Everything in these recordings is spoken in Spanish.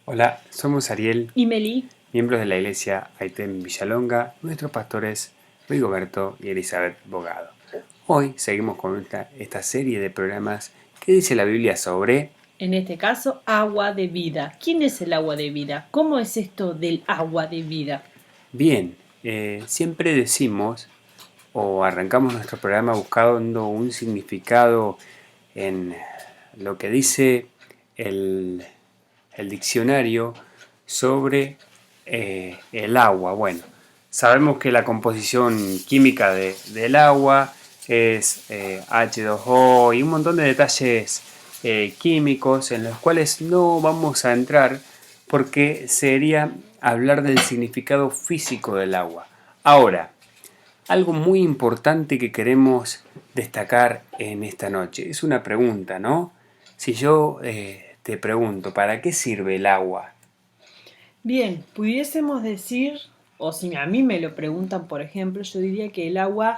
Hola, somos Ariel, Y Meli, miembros de la iglesia Aitem Villalonga, y Meli, miembros de la iglesia Aitem Villalonga, nuestros pastores Rigoberto y Elizabeth Bogado. Hoy seguimos con esta serie de programas que dice la Biblia sobre... en este caso, agua de vida. ¿Quién es el agua de vida? ¿Cómo es esto del agua de vida? Bien, siempre decimos o arrancamos nuestro programa buscando un significado en lo que dice el, el diccionario sobre el agua. Bueno, sabemos que la composición química del agua es H2O y un montón de detalles químicos en los cuales no vamos a entrar porque sería hablar del significado físico del agua. Ahora, algo muy importante que queremos destacar en esta noche es una pregunta, ¿no? Si yo te pregunto, ¿para qué sirve el agua? Bien, pudiésemos decir, o si a mí me lo preguntan, por ejemplo, yo diría que el agua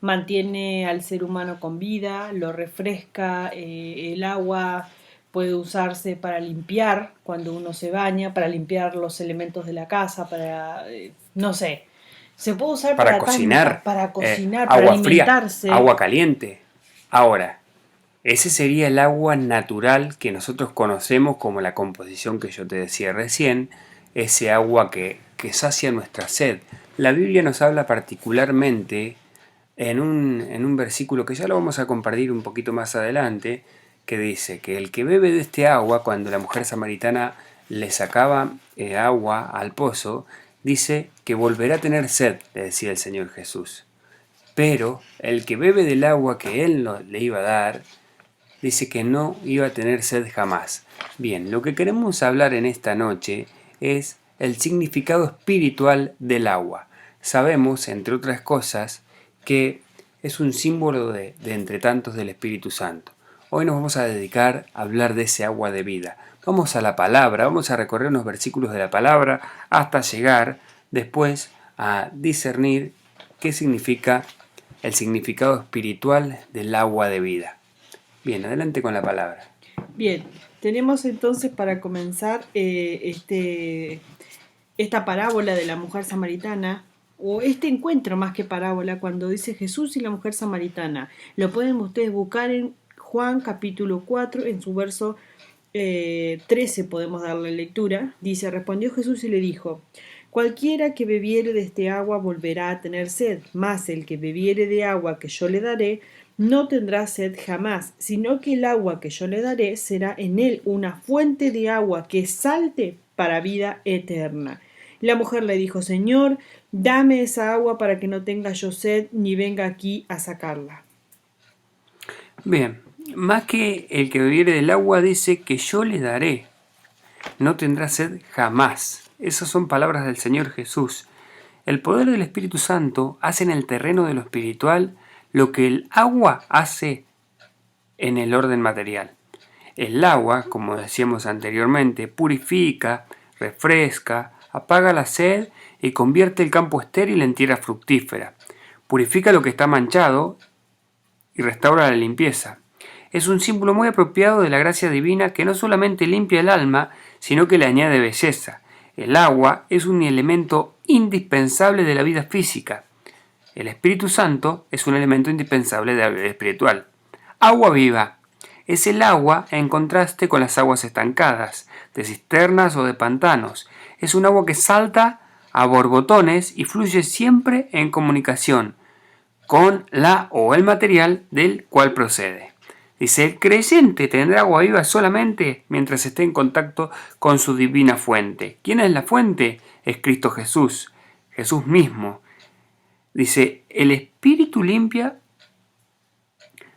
mantiene al ser humano con vida, lo refresca, el agua puede usarse para limpiar cuando uno se baña, para limpiar los elementos de la casa, para, no sé, se puede usar Para para tantas, cocinar, para cocinar, para agua fría, alimentarse. agua caliente. Ahora, ese sería el agua natural que nosotros conocemos como la composición que yo te decía recién, ese agua que sacia nuestra sed. La Biblia nos habla particularmente en un versículo que ya lo vamos a compartir un poquito más adelante, que dice que el que bebe de este agua, cuando la mujer samaritana le sacaba agua al pozo, dice que volverá a tener sed, le decía el Señor Jesús. Pero el que bebe del agua que Él le iba a dar, dice que no iba a tener sed jamás. Bien, lo que queremos hablar en esta noche es el significado espiritual del agua. Sabemos, entre otras cosas, que es un símbolo de entre tantos del Espíritu Santo. Hoy nos vamos a dedicar a hablar de ese agua de vida. Vamos a la palabra, vamos a recorrer unos versículos de la palabra hasta llegar después a discernir qué significa el significado espiritual del agua de vida. Bien, adelante con la palabra. Bien, tenemos entonces para comenzar esta parábola de la mujer samaritana, o este encuentro más que parábola, cuando dice Jesús y la mujer samaritana. Lo pueden ustedes buscar en Juan capítulo 4, en su verso 13 podemos darle lectura. Dice, respondió Jesús y le dijo, cualquiera que bebiere de este agua volverá a tener sed, mas el que bebiere de agua que yo le daré no tendrá sed jamás, sino que el agua que yo le daré será en él una fuente de agua que salte para vida eterna. La mujer le dijo, Señor, dame esa agua para que no tenga yo sed ni venga aquí a sacarla. Bien, más que el que bebiere del agua dice que yo le daré, no tendrá sed jamás. Esas son palabras del Señor Jesús. El poder del Espíritu Santo hace en el terreno de lo espiritual lo que el agua hace en el orden material. El agua, como decíamos anteriormente, purifica, refresca, apaga la sed y convierte el campo estéril en tierra fructífera. Purifica lo que está manchado y restaura la limpieza. Es un símbolo muy apropiado de la gracia divina que no solamente limpia el alma, sino que le añade belleza. El agua es un elemento indispensable de la vida física. El Espíritu Santo es un elemento indispensable de la vida espiritual. Agua viva. Es el agua en contraste con las aguas estancadas, de cisternas o de pantanos. Es un agua que salta a borbotones y fluye siempre en comunicación con la o el material del cual procede. Dice, el creyente tendrá agua viva solamente mientras esté en contacto con su divina fuente. ¿Quién es la fuente? Es Cristo Jesús, Jesús mismo. Dice, el Espíritu limpia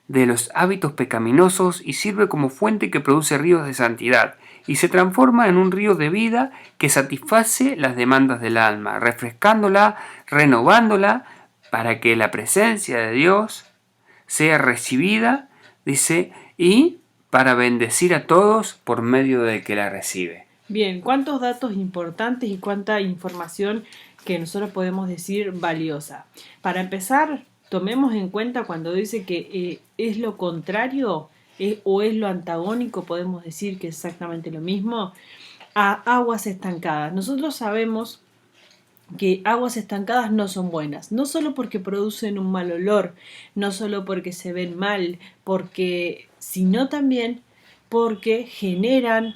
de los hábitos pecaminosos y sirve como fuente que produce ríos de santidad y se transforma en un río de vida que satisface las demandas del alma, refrescándola, renovándola, para que la presencia de Dios sea recibida, dice, y para bendecir a todos por medio de que la recibe. Bien, cuántos datos importantes y cuánta información que nosotros podemos decir valiosa. Para empezar, tomemos en cuenta cuando dice que es lo contrario o es lo antagónico, podemos decir que es exactamente lo mismo. a aguas estancadas. Nosotros sabemos que aguas estancadas no son buenas, no solo porque producen un mal olor, no solo porque se ven mal, sino también porque generan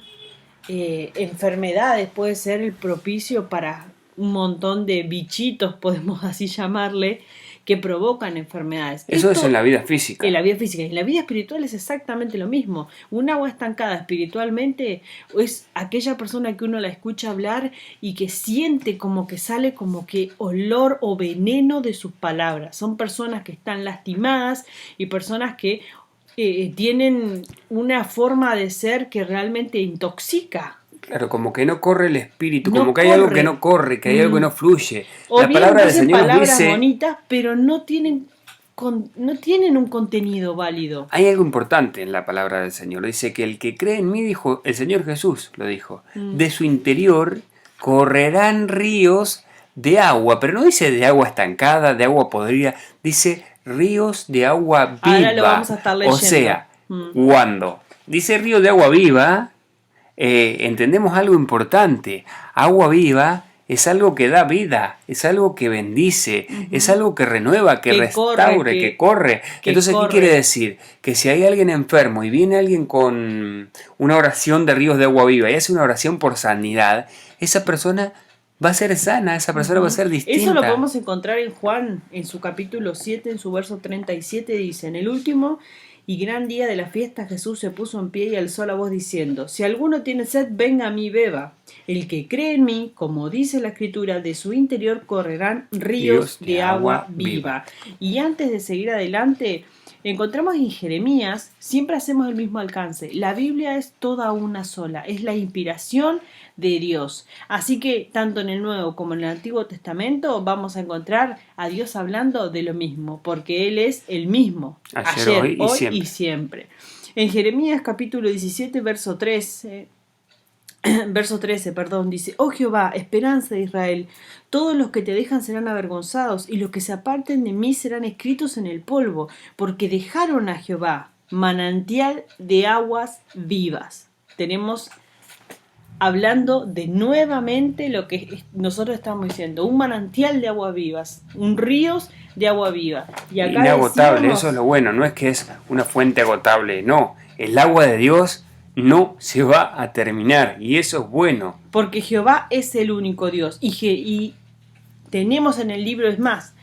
enfermedades, puede ser el propicio para un montón de bichitos, podemos así llamarle, que provocan enfermedades. Eso es en Esto la vida en física. la vida física. En la vida espiritual es exactamente lo mismo. Un agua estancada espiritualmente es aquella persona que uno la escucha hablar y que siente como que sale como que olor o veneno de sus palabras. Son personas que están lastimadas y personas que tienen una forma de ser que realmente intoxica. Claro, como que no corre el espíritu, como No que hay algo que corre. no corre, que hay algo que no fluye. O La bien palabra del dicen Señor nos palabras dice, bonitas, pero no tienen un contenido válido. hay algo importante en la palabra del Señor. Dice que el que cree en mí, dijo el Señor Jesús, lo dijo, de su interior correrán ríos de agua, pero no dice de agua estancada, de agua podrida, dice ríos de agua Ahora lo viva. vamos a estar O leyendo. sea, cuando dice río de agua viva, entendemos algo importante. Agua viva es algo que da vida, es algo que bendice, es algo que renueva, que restaure, que corre. Entonces, ¿qué quiere decir? Que si hay alguien enfermo y viene alguien con una oración de ríos de agua viva y hace una oración por sanidad, esa persona va a ser sana, esa persona va a ser distinta. Eso lo podemos encontrar en Juan, en su capítulo 7, en su verso 37, dice: en el último y gran día de la fiesta, Jesús se puso en pie y alzó la voz diciendo: si alguno tiene sed, venga a mí, beba. El que cree en mí, como dice la Escritura, de su interior correrán ríos de agua viva. Y antes de seguir adelante, encontramos en Jeremías, siempre hacemos el mismo alcance. La Biblia es toda una sola, es la inspiración de Dios. Así que tanto en el Nuevo como en el Antiguo Testamento vamos a encontrar a Dios hablando de lo mismo, porque Él es el mismo, ayer, hoy y siempre. En Jeremías capítulo 17, verso 13, dice: oh Jehová, esperanza de Israel, todos los que te dejan serán avergonzados, y los que se aparten de mí serán escritos en el polvo, porque dejaron a Jehová, manantial de aguas vivas. Tenemos hablando de nuevamente lo que nosotros estamos diciendo, un manantial de aguas vivas, un ríos de agua viva. Y acá inagotable, decíamos, eso es lo bueno, no es que es una fuente agotable, no, el agua de Dios no se va a terminar y eso es bueno. Porque Jehová es el único Dios y tenemos en el libro, es más,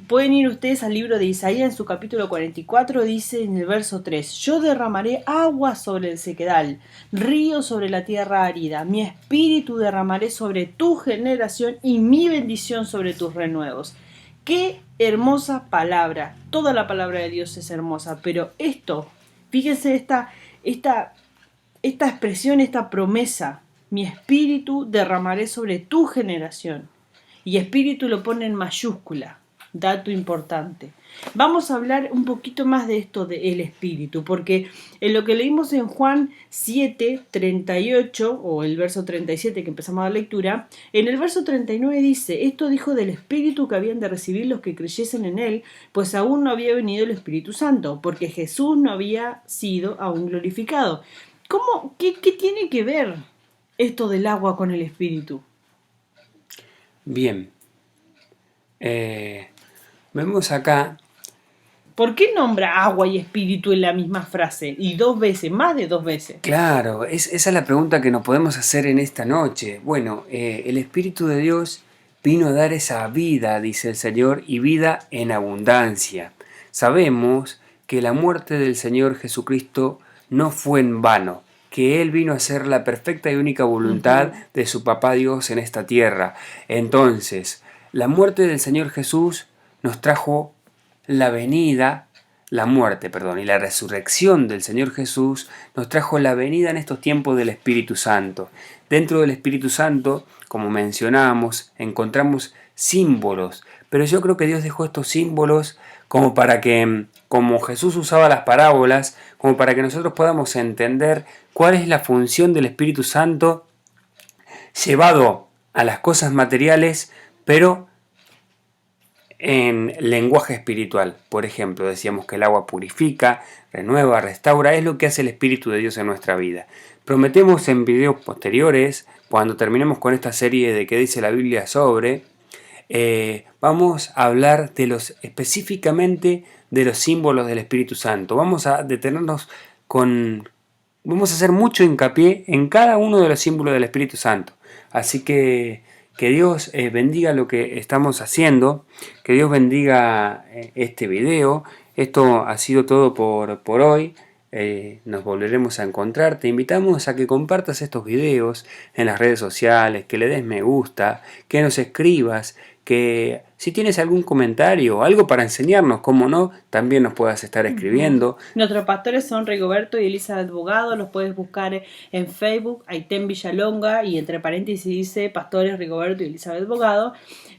pueden ir ustedes al libro de Isaías en su capítulo 44, dice en el verso 3: yo derramaré agua sobre el sequedal, ríos sobre la tierra árida, mi espíritu derramaré sobre tu generación y mi bendición sobre tus renuevos. Qué hermosa palabra, toda la palabra de Dios es hermosa, pero esto, fíjense esta expresión, esta promesa: mi espíritu derramaré sobre tu generación. Y espíritu lo pone en mayúscula. Dato importante. Vamos a hablar un poquito más de esto del espíritu, porque en lo que leímos en Juan 7, 38, o el verso 37 que empezamos la lectura, en el verso 39 dice: esto dijo del espíritu que habían de recibir los que creyesen en él, pues aún no había venido el Espíritu Santo, porque Jesús no había sido aún glorificado. ¿Qué tiene que ver esto del agua con el espíritu? Bien. Vemos acá. ¿Por qué nombra agua y espíritu en la misma frase? Y 2 veces, más de 2 veces. Claro, esa es la pregunta que nos podemos hacer en esta noche. Bueno, el Espíritu de Dios vino a dar esa vida, dice el Señor, y vida en abundancia. Sabemos que la muerte del Señor Jesucristo no fue en vano, que Él vino a hacer la perfecta y única voluntad de su Papá Dios en esta tierra. Entonces, la muerte del Señor Jesús nos trajo la venida, la muerte, perdón, y la resurrección del Señor Jesús nos trajo la venida en estos tiempos del Espíritu Santo. Dentro del Espíritu Santo, como mencionábamos, encontramos símbolos, pero yo creo que Dios dejó estos símbolos como para que, como Jesús usaba las parábolas, como para que nosotros podamos entender cuál es la función del Espíritu Santo llevado a las cosas materiales, pero en lenguaje espiritual. Por ejemplo, decíamos que el agua purifica, renueva, restaura, es lo que hace el Espíritu de Dios en nuestra vida. Prometemos en videos posteriores, cuando terminemos con esta serie de qué dice la Biblia sobre, vamos a hablar específicamente de los símbolos del Espíritu Santo. Vamos a detenernos vamos a hacer mucho hincapié en cada uno de los símbolos del Espíritu Santo. Así que Dios bendiga lo que estamos haciendo, que Dios bendiga este video. Esto ha sido todo por hoy. Nos volveremos a encontrar. Te invitamos a que compartas estos videos en las redes sociales, que le des me gusta, que nos escribas, que si tienes algún comentario, algo para enseñarnos, como no, también nos puedas estar escribiendo. Nuestros pastores son Rigoberto y Elizabeth Bogado. Los puedes buscar en Facebook, Aitén Villalonga, y entre paréntesis dice Pastores Rigoberto y Elizabeth Bogado.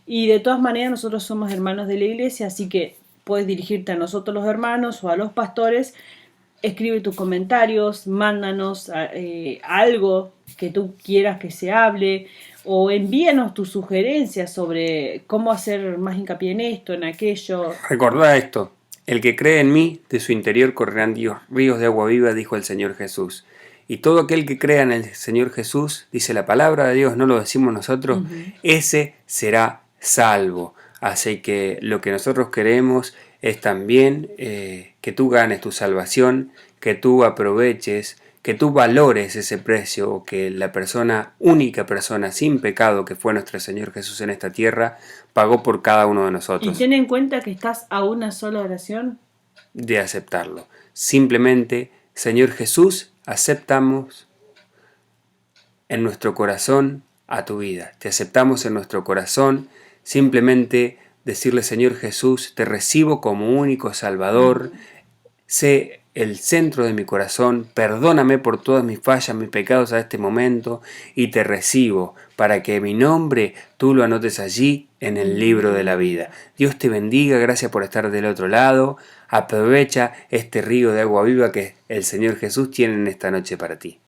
Y de todas maneras nosotros somos hermanos de la iglesia, así que puedes dirigirte a nosotros los hermanos o a los pastores. Escribe tus comentarios, mándanos algo que tú quieras que se hable, o envíanos tus sugerencias sobre cómo hacer más hincapié en esto, en aquello. Recordá esto: el que cree en mí, de su interior correrán ríos de agua viva, dijo el Señor Jesús. Y todo aquel que crea en el Señor Jesús, dice la palabra de Dios, no lo decimos nosotros, ese será salvo. Así que lo que nosotros queremos es también que tú ganes tu salvación, que tú aproveches, que tú valores ese precio que la única persona sin pecado que fue nuestro Señor Jesús en esta tierra, pagó por cada uno de nosotros. Y ten en cuenta que estás a una sola oración de aceptarlo. Simplemente, Señor Jesús, aceptamos en nuestro corazón a tu vida. Te aceptamos en nuestro corazón. Simplemente decirle: Señor Jesús, te recibo como único Salvador. Sé el centro de mi corazón. Perdóname por todas mis fallas, mis pecados a este momento. Y te recibo para que mi nombre tú lo anotes allí en el libro de la vida. Dios te bendiga. Gracias por estar del otro lado. Aprovecha este río de agua viva que el Señor Jesús tiene en esta noche para ti.